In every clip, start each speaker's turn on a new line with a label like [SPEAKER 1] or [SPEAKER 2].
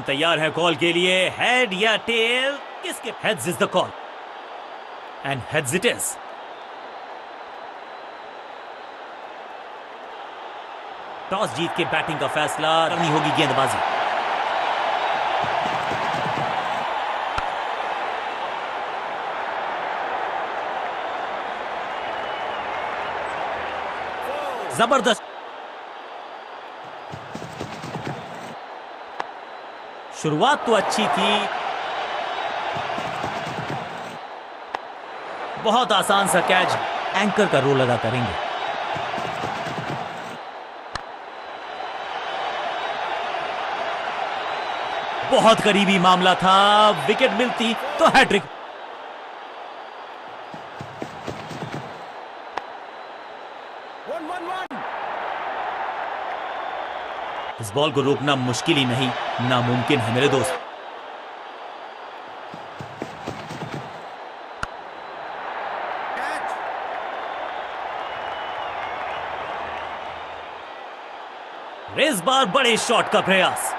[SPEAKER 1] तैयार है कॉल के लिए। हेड या टेल? किसके? Heads is the call and heads it is. Toss जीत के बैटिंग का फैसला करनी होगी गेंदबाजी। जबरदस्त शुरुआत तो अच्छी थी। बहुत आसान सा कैच, एंकर का रोल अदा करेंगे। बहुत करीबी मामला था, विकेट मिलती तो हैट्रिक। इस बॉल को रोकना मुश्किल ही नहीं, नामुमकिन है मेरे दोस्त। इस बार बड़े शॉट का प्रयास।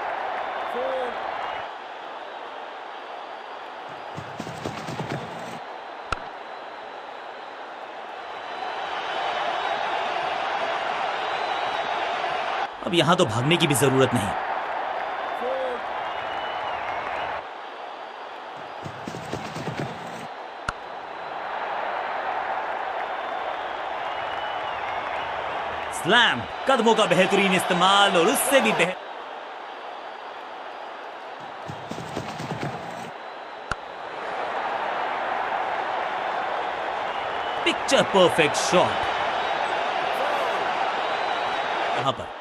[SPEAKER 1] अब यहां तो भागने की भी जरूरत नहीं। स्लैम, कदमों का बेहतरीन इस्तेमाल और उससे भी पिक्चर परफेक्ट शॉट। यहां पर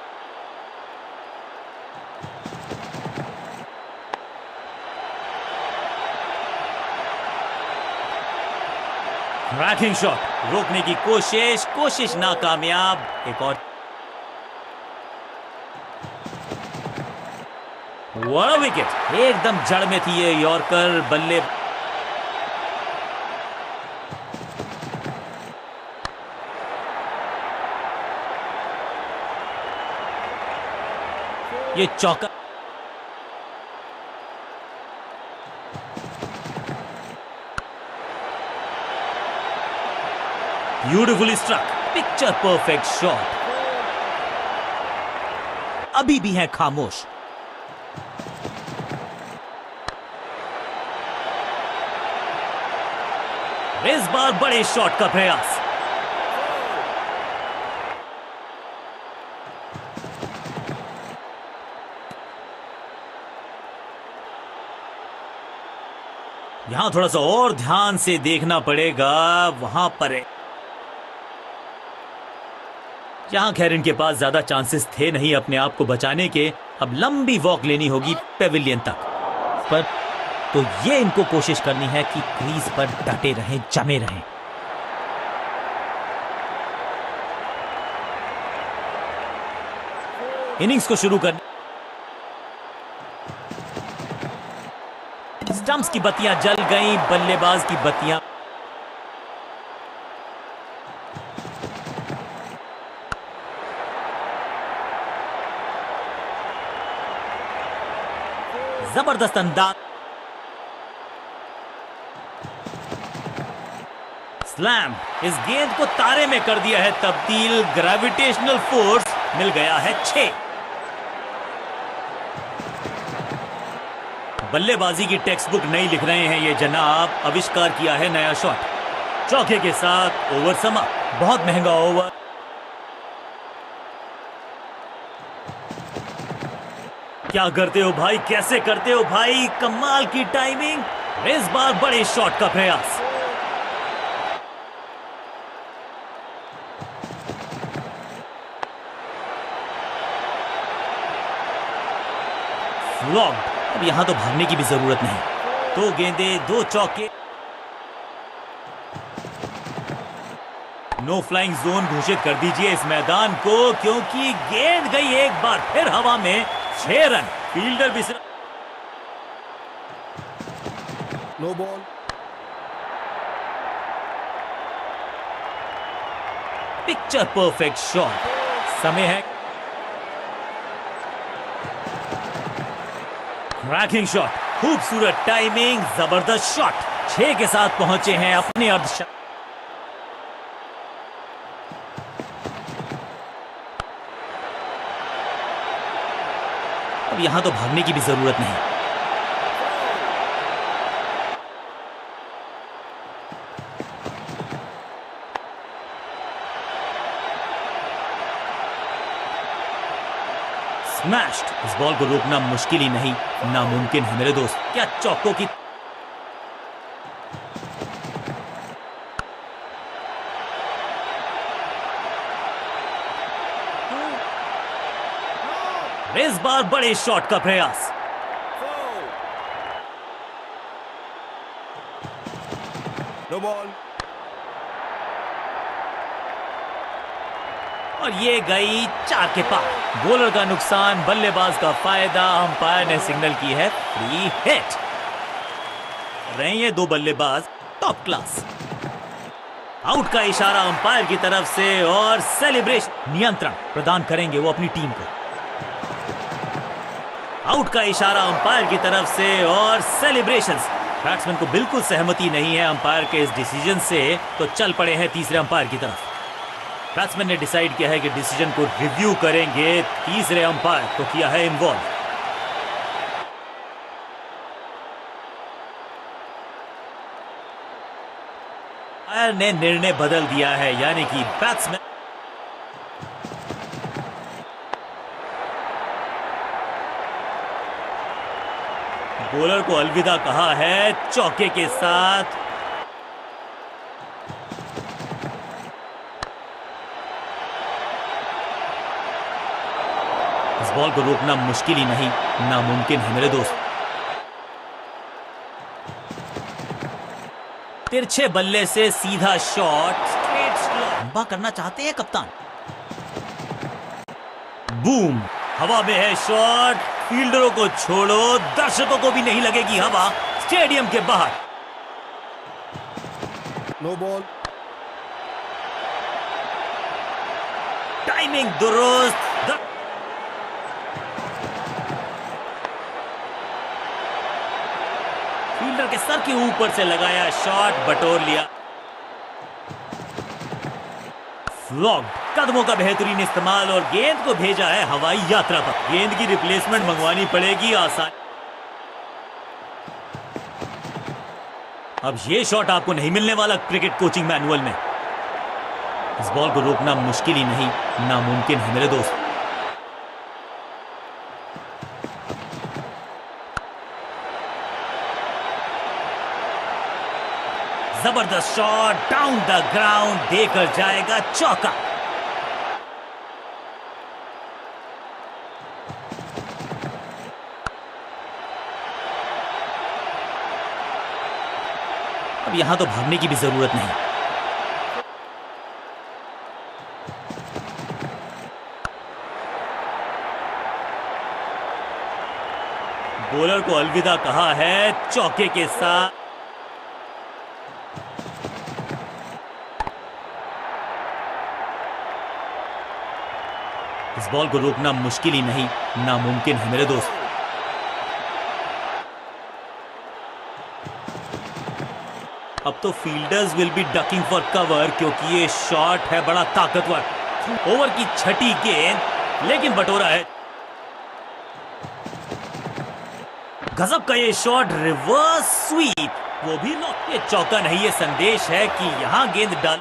[SPEAKER 1] क्रैकिंग शॉट, रोकने की कोशिश नाकामयाब। एक और बड़ा विकेट, एकदम जड़ में थी ये यॉर्कर। बल्ले ये चौका। Beautifully struck, picture perfect shot. अभी भी है खामोश। इस बार बड़े शॉट का प्रयास। यहां थोड़ा सा और ध्यान से देखना पड़ेगा। वहां पर जहां खैर इनके पास ज्यादा चांसेस थे नहीं अपने आप को बचाने के। अब लंबी वॉक लेनी होगी पेविलियन तक। पर तो ये इनको कोशिश करनी है कि क्रीज पर डटे रहें, जमे रहें। इनिंग्स को शुरू कर। स्टंप्स की बत्तियां जल गईं, बल्लेबाज की बत्तियां। जबरदस्त अंदाज। स्लैम, इस गेंद को तारे में कर दिया है तब्दील। ग्रेविटेशनल फोर्स मिल गया है 6। बल्लेबाजी की टेक्स्ट बुक नहीं लिख रहे हैं ये जनाब। आविष्कार किया है नया शॉट। चौके के साथ ओवर समा। बहुत महंगा ओवर। क्या करते हो भाई, कैसे करते हो भाई, कमाल की टाइमिंग। इस बार बड़े शॉट का प्रयास। फ्लॉग्ड। अब यहां तो भागने की भी जरूरत नहीं। 2 गेंदे 2 चौके। नो फ्लाइंग जोन घोषित कर दीजिए इस मैदान को, क्योंकि गेंद गई एक बार फिर हवा में। 6 रन। फील्डर भी
[SPEAKER 2] no ball.
[SPEAKER 1] Picture perfect shot. समय है क्रैकिंग शॉट, खूबसूरत टाइमिंग, जबरदस्त शॉट। 6 के साथ पहुंचे हैं अपने अर्धशतक। अब यहां तो भागने की भी जरूरत नहीं। स्मैश्ड। इस बॉल को रोकना मुश्किल ही नहीं, नामुमकिन है मेरे दोस्त। क्या चौकों की इस बार बड़े शॉट का प्रयास।
[SPEAKER 2] No ball.
[SPEAKER 1] और ये गई 4 के पार। बॉलर का नुकसान, बल्लेबाज का फायदा। अंपायर ने सिग्नल की है फ्री हिट। रहे ये 2 बल्लेबाज टॉप क्लास। आउट का इशारा अंपायर की तरफ से और सेलिब्रेशन। नियंत्रण प्रदान करेंगे वो अपनी टीम को। आउट का इशारा अंपायर की तरफ से और सेलिब्रेशंस। बैट्समैन को बिल्कुल सहमति नहीं है अंपायर के इस डिसीजन से, तो चल पड़े हैं तीसरे अंपायर की तरफ। बैट्समैन ने डिसाइड किया है कि डिसीजन को रिव्यू करेंगे। तीसरे अंपायर को किया है इन्वॉल्व। अंपायर ने निर्णय बदल दिया है, यानी कि बैट्समैन बॉलर को अलविदा कहा है चौके के साथ। इस बॉल को रोकना मुश्किल ही नहीं, नामुमकिन है मेरे दोस्त। तिरछे बल्ले से सीधा शॉट, स्ट्रेट स्लोप। लंबा करना चाहते हैं कप्तान। बूम, हवा में है शॉट। फील्डरों को छोड़ो, दर्शकों को भी नहीं लगेगी हवा स्टेडियम के बाहर।
[SPEAKER 2] No ball.
[SPEAKER 1] टाइमिंग दुरुस्त। फील्डर के सर के ऊपर से लगाया शॉट, बटोर लिया। फ्लॉग्ड। कदमों का बेहतरीन इस्तेमाल और गेंद को भेजा है हवाई यात्रा पर। गेंद की रिप्लेसमेंट मंगवानी पड़ेगी आसान। अब ये शॉट आपको नहीं मिलने वाला क्रिकेट कोचिंग मैनुअल में। इस बॉल को रोकना मुश्किल ही नहीं, नामुमकिन है मेरे दोस्त। जबरदस्त शॉट, डाउन द ग्राउंड, देकर जाएगा चौका। अब यहां तो भागने की भी जरूरत नहीं। बॉलर को अलविदा कहा है चौके के साथ। इस बॉल को रोकना मुश्किल ही नहीं, नामुमकिन है मेरे दोस्त। अब तो fielders will be ducking for cover, क्योंकि ये शॉट है बड़ा ताकतवर। ओवर की छठी गेंद, लेकिन बटोरा है। गजब का ये शॉट, रिवर्स स्वीप, वो भी नॉट। ये चौका नहीं, ये संदेश है कि यहां गेंद डाल।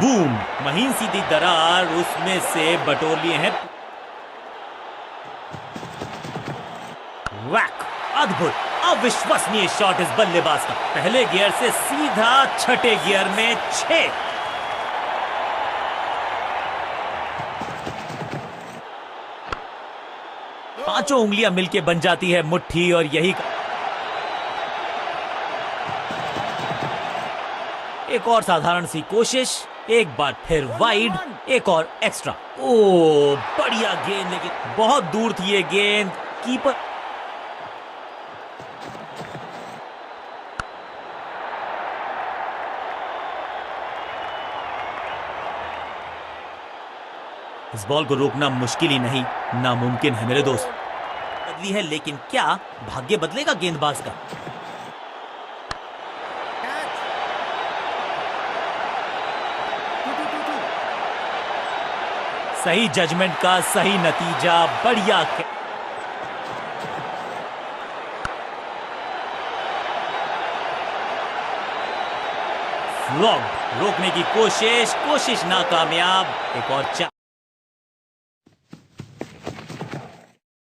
[SPEAKER 1] बूम, महीन सीधी दरार, उसमें से बटोर लिए हैं। वैक, अद्भुत, अविश्वसनीय शॉट इस बल्लेबाज का। पहले गियर से सीधा छठे गियर में 6। पांचों उंगलियां मिलके बन जाती है मुट्ठी, और यही एक और साधारण सी कोशिश, एक बार फिर वाइड, एक और एक्स्ट्रा। ओ बढ़िया गेंद, लेकिन बहुत दूर थी ये गेंद। कीपर इस बॉल को रोकना मुश्किल ही नहीं, नामुमकिन है मेरे दोस्त। बदली है, लेकिन क्या भाग्य बदलेगा गेंदबाज का?
[SPEAKER 2] Catch. 2-2-2-2.
[SPEAKER 1] सही जजमेंट का सही नतीजा, बढ़िया। फ्लॉग्ड, रोकने की कोशिश नाकामयाब। एक और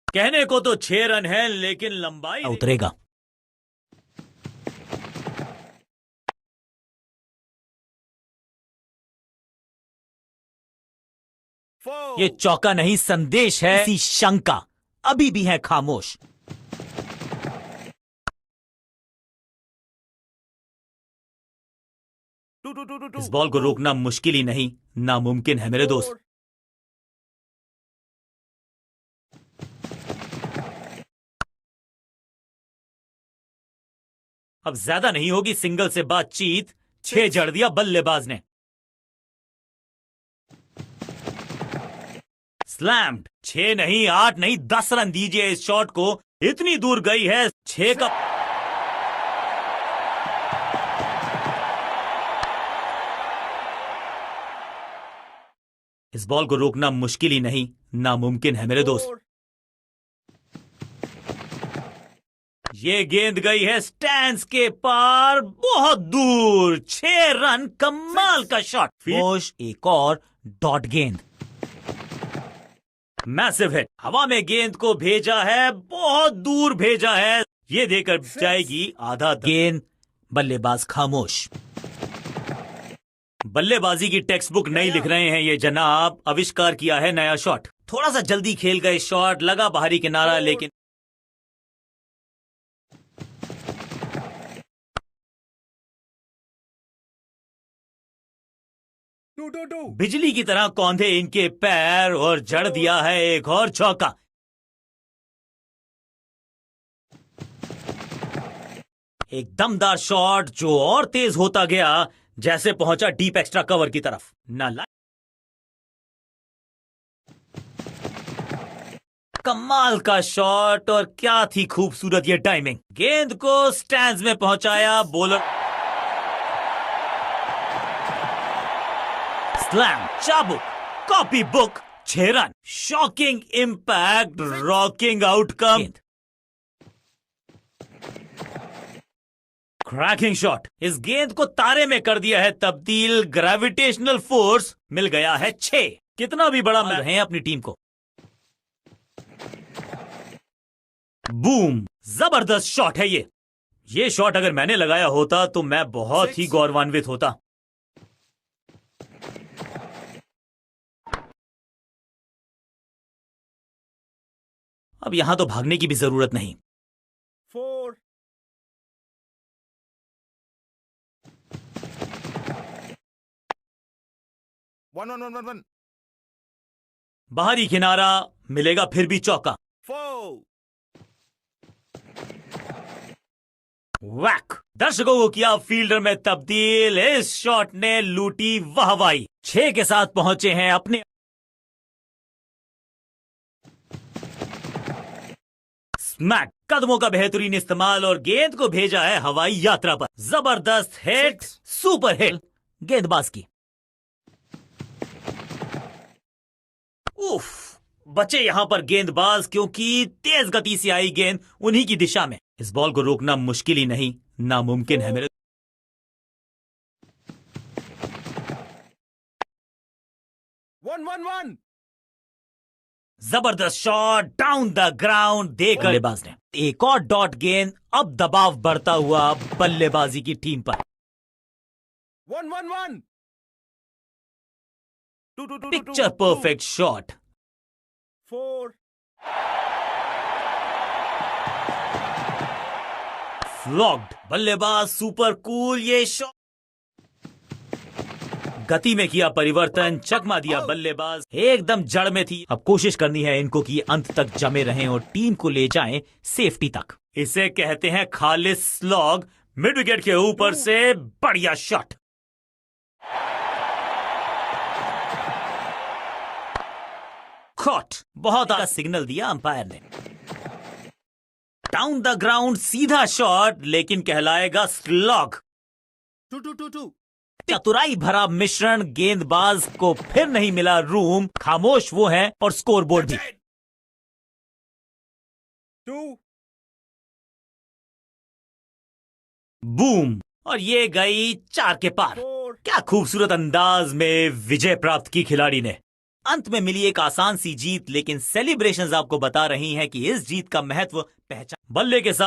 [SPEAKER 1] कहने को तो 6 रन है, लेकिन लंबाई उतरेगा।
[SPEAKER 2] Four.
[SPEAKER 1] ये चौका नहीं, संदेश है इसी शंका अभी भी है खामोश।
[SPEAKER 2] 2-2-2-2-2.
[SPEAKER 1] इस बॉल को रोकना मुश्किल ही नहीं, नामुमकिन है मेरे दोस्त।
[SPEAKER 2] Four.
[SPEAKER 1] अब ज्यादा नहीं होगी सिंगल से बातचीत। 6 जड़ दिया बल्लेबाज ने। स्लैम्ड। 6 नहीं, 8 नहीं, 10 रन दीजिए इस शॉट को। इतनी दूर गई है 6 का। इस बॉल को रोकना मुश्किल ही नहीं, नामुमकिन है मेरे दोस्त।
[SPEAKER 2] Four.
[SPEAKER 1] ये गेंद गई है स्टैंड्स के पार, बहुत दूर। 6 रन, कमाल का शॉट। फिर एक और डॉट गेंद। मैसिव हिट, हवा में गेंद को भेजा है, बहुत दूर भेजा है। ये देकर जाएगी आधा। गेंद, बल्लेबाज खामोश। बल्लेबाजी की टेक्स्ट बुक नहीं लिख रहे हैं ये जनाब, आविष्कार किया है नया शॉट। थोड़ा सा जल्दी खेल गए शॉट, लगा बाहरी किनारा, लेकिन
[SPEAKER 2] Two, two, two.
[SPEAKER 1] बिजली की तरह कौंधे इनके पैर और जड़ दिया है एक और चौका। एक दमदार शॉट जो और तेज होता गया, जैसे पहुंचा डीप एक्स्ट्रा कवर की तरफ। ना कमाल का शॉट, और क्या थी खूबसूरत ये टाइमिंग। गेंद को स्टैंड्स में पहुंचाया बॉलर। स्लैम, चाबुक, copy book, 6 run. Shocking impact, rocking outcome. Cracking shot, इस गेंद को तारे में कर दिया है तब्दील। ग्रेविटेशनल फोर्स मिल गया है 6। कितना भी बड़ा मैच है अपनी टीम को। बूम, जबरदस्त शॉट है ये शॉट अगर मैंने लगाया होता तो मैं बहुत ही गौरवान्वित होता। अब यहां तो भागने की भी जरूरत नहीं।
[SPEAKER 2] Four. One.
[SPEAKER 1] बाहरी किनारा मिलेगा, फिर भी चौका।
[SPEAKER 2] Four.
[SPEAKER 1] वैक, दर्शकों को किया फील्डर में तब्दील। इस शॉट ने लूटी वाहवाही। 6 के साथ पहुंचे हैं अपने। स्मैक, कदमों का बेहतरीन इस्तेमाल और गेंद को भेजा है हवाई यात्रा पर। जबरदस्त हिट, सुपर हिट गेंदबाज की। उफ, बचे यहां पर गेंदबाज, क्योंकि तेज गति से आई गेंद उन्हीं की दिशा में। इस बॉल को रोकना मुश्किल ही नहीं, नामुमकिन है मेरे।
[SPEAKER 2] 1-1-1.
[SPEAKER 1] जबरदस्त शॉट डाउन द ग्राउंड देकर बल्लेबाज ने। एक और डॉट गेंद, अब दबाव बढ़ता हुआ बल्लेबाजी की टीम पर।
[SPEAKER 2] 1-1-1. Two.
[SPEAKER 1] Picture perfect shot.
[SPEAKER 2] Four.
[SPEAKER 1] फ्लॉग्ड, बल्लेबाज सुपर कूल। ये शॉट गति में किया परिवर्तन, चकमा दिया बल्लेबाज। एकदम जड़ में थी। अब कोशिश करनी है इनको कि अंत तक जमे रहें और टीम को ले जाएं सेफ्टी तक। इसे कहते हैं खालिस स्लॉग। मिड विकेट के ऊपर से बढ़िया शॉट। कॉट। बहुत का सिग्नल दिया अंपायर ने। डाउन द ग्राउंड सीधा शॉट, लेकिन कहलाएगा स्लॉग।
[SPEAKER 2] 2.
[SPEAKER 1] चतुराई भरा मिश्रण, गेंदबाज को फिर नहीं मिला रूम, खामोश वो है और स्कोरबोर्ड भी।
[SPEAKER 2] 2.
[SPEAKER 1] बूम, और ये गई 4 के पार।
[SPEAKER 2] 4.
[SPEAKER 1] क्या खूबसूरत अंदाज में विजय प्राप्त की खिलाड़ी ने। अंत में मिली एक आसान सी जीत, लेकिन सेलिब्रेशंस आपको बता रही हैं कि इस जीत का महत्व पहचान। बल्ले के साथ